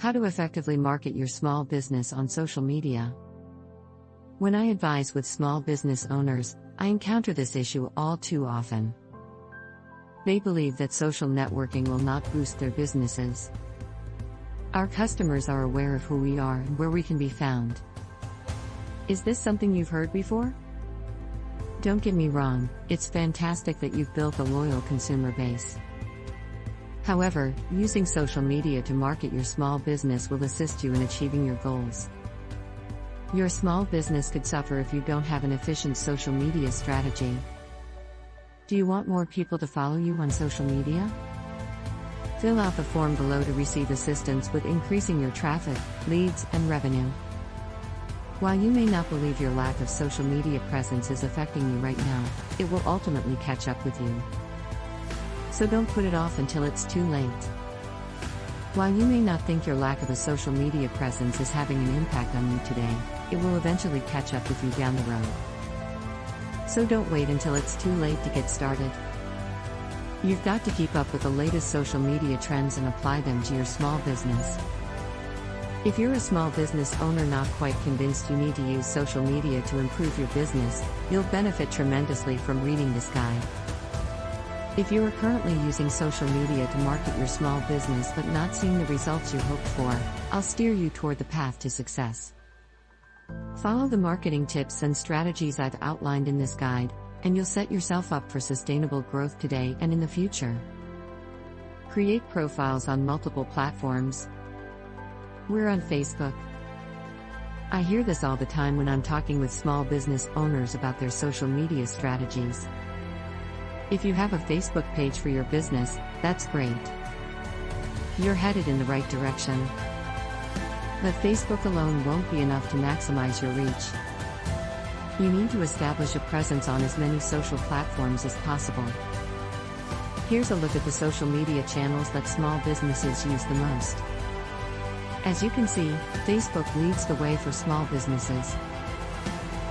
How to effectively market your small business on social media. When I advise with small business owners, I encounter this issue all too often. They believe that social networking will not boost their businesses. Our customers are aware of who we are and where we can be found. Is this something you've heard before? Don't get me wrong, it's fantastic that you've built a loyal consumer base. However, using social media to market your small business will assist you in achieving your goals. Your small business could suffer if you don't have an efficient social media strategy. Do you want more people to follow you on social media? Fill out the form below to receive assistance with increasing your traffic, leads, and revenue. While you may not believe your lack of social media presence is affecting you right now, it will ultimately catch up with you. So don't put it off until it's too late. While you may not think your lack of a social media presence is having an impact on you today, it will eventually catch up with you down the road. So don't wait until it's too late to get started. You've got to keep up with the latest social media trends and apply them to your small business. If you're a small business owner not quite convinced you need to use social media to improve your business, you'll benefit tremendously from reading this guide. If you are currently using social media to market your small business but not seeing the results you hoped for, I'll steer you toward the path to success. Follow the marketing tips and strategies I've outlined in this guide, and you'll set yourself up for sustainable growth today and in the future. Create profiles on multiple platforms. We're on Facebook. I hear this all the time when I'm talking with small business owners about their social media strategies. If you have a Facebook page for your business, that's great. You're headed in the right direction. But Facebook alone won't be enough to maximize your reach. You need to establish a presence on as many social platforms as possible. Here's a look at the social media channels that small businesses use the most. As you can see, Facebook leads the way for small businesses.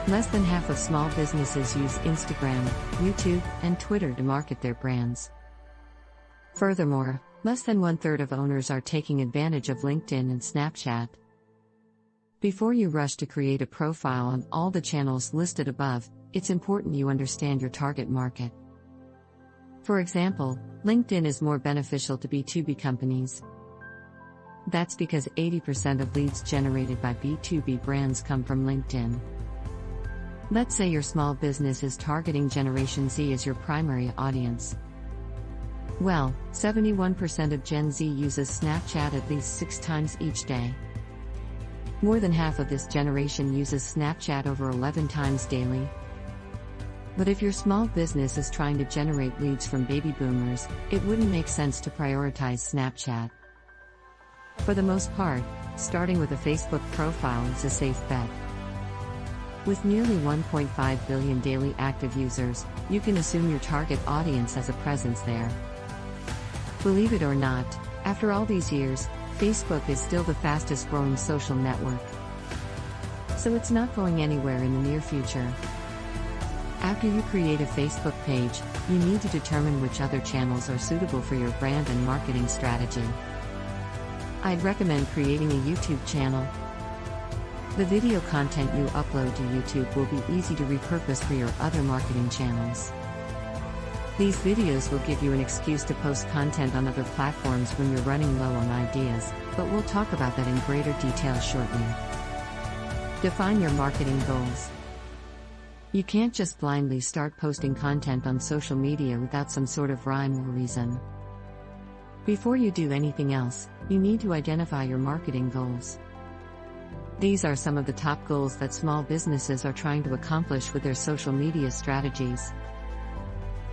Less than half of small businesses use Instagram, YouTube, and Twitter to market their brands. Furthermore, less than 1/3 of owners are taking advantage of LinkedIn and Snapchat. Before you rush to create a profile on all the channels listed above, it's important you understand your target market. For example, LinkedIn is more beneficial to B2B companies. That's because 80% of leads generated by B2B brands come from LinkedIn. Let's say your small business is targeting Generation Z as your primary audience. Well, 71% of Gen Z uses Snapchat at least 6 times each day. More than half of this generation uses Snapchat over 11 times daily. But if your small business is trying to generate leads from baby boomers, it wouldn't make sense to prioritize Snapchat. For the most part, starting with a Facebook profile is a safe bet. With nearly 1.5 billion daily active users, you can assume your target audience has a presence there. Believe it or not, after all these years, Facebook is still the fastest growing social network. So it's not going anywhere in the near future. After you create a Facebook page, you need to determine which other channels are suitable for your brand and marketing strategy. I'd recommend creating a YouTube channel. The video content you upload to YouTube will be easy to repurpose for your other marketing channels. These videos will give you an excuse to post content on other platforms when you're running low on ideas, but we'll talk about that in greater detail shortly. Define your marketing goals. You can't just blindly start posting content on social media without some sort of rhyme or reason. Before you do anything else, you need to identify your marketing goals. These are some of the top goals that small businesses are trying to accomplish with their social media strategies.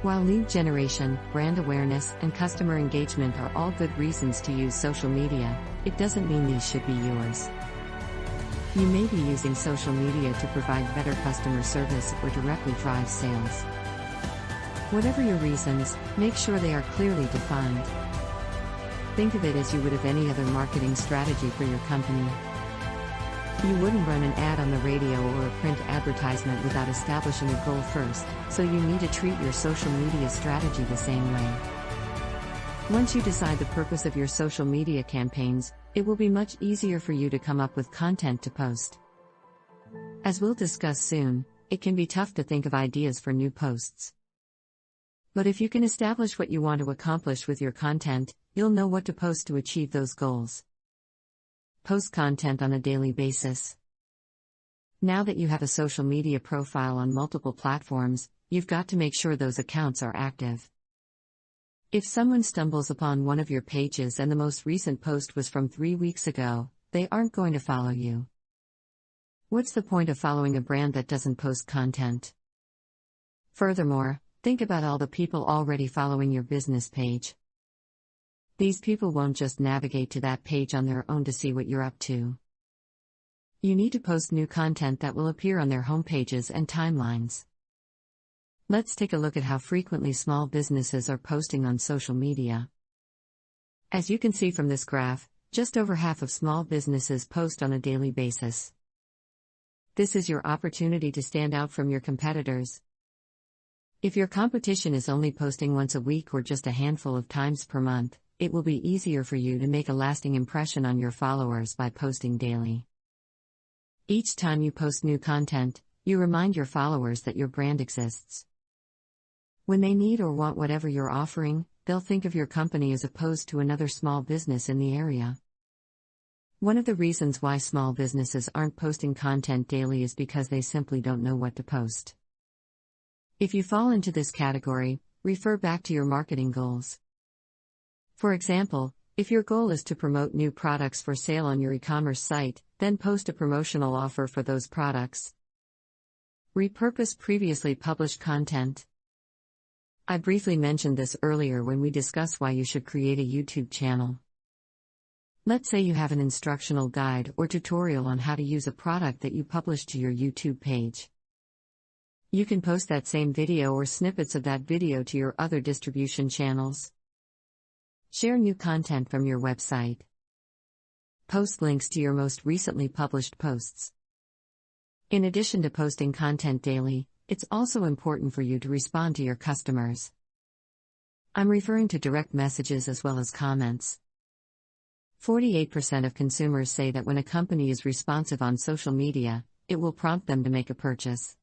While lead generation, brand awareness, and customer engagement are all good reasons to use social media, it doesn't mean these should be yours. You may be using social media to provide better customer service or directly drive sales. Whatever your reasons, make sure they are clearly defined. Think of it as you would of any other marketing strategy for your company. You wouldn't run an ad on the radio or a print advertisement without establishing a goal first, so you need to treat your social media strategy the same way. Once you decide the purpose of your social media campaigns, it will be much easier for you to come up with content to post. As we'll discuss soon, it can be tough to think of ideas for new posts. But if you can establish what you want to accomplish with your content, you'll know what to post to achieve those goals. Post content on a daily basis. Now that you have a social media profile on multiple platforms, you've got to make sure those accounts are active. If someone stumbles upon one of your pages and the most recent post was from 3 weeks ago, they aren't going to follow you. What's the point of following a brand that doesn't post content? Furthermore, think about all the people already following your business page. These people won't just navigate to that page on their own to see what you're up to. You need to post new content that will appear on their homepages and timelines. Let's take a look at how frequently small businesses are posting on social media. As you can see from this graph, just over half of small businesses post on a daily basis. This is your opportunity to stand out from your competitors. If your competition is only posting once a week or just a handful of times per month, it will be easier for you to make a lasting impression on your followers by posting daily. Each time you post new content, you remind your followers that your brand exists. When they need or want whatever you're offering, they'll think of your company as opposed to another small business in the area. One of the reasons why small businesses aren't posting content daily is because they simply don't know what to post. If you fall into this category, refer back to your marketing goals. For example, if your goal is to promote new products for sale on your e-commerce site, then post a promotional offer for those products. Repurpose previously published content. I briefly mentioned this earlier when we discussed why you should create a YouTube channel. Let's say you have an instructional guide or tutorial on how to use a product that you publish to your YouTube page. You can post that same video or snippets of that video to your other distribution channels. Share new content from your website. Post links to your most recently published posts. In addition to posting content daily, it's also important for you to respond to your customers. I'm referring to direct messages as well as comments. 48% of consumers say that when a company is responsive on social media, it will prompt them to make a purchase.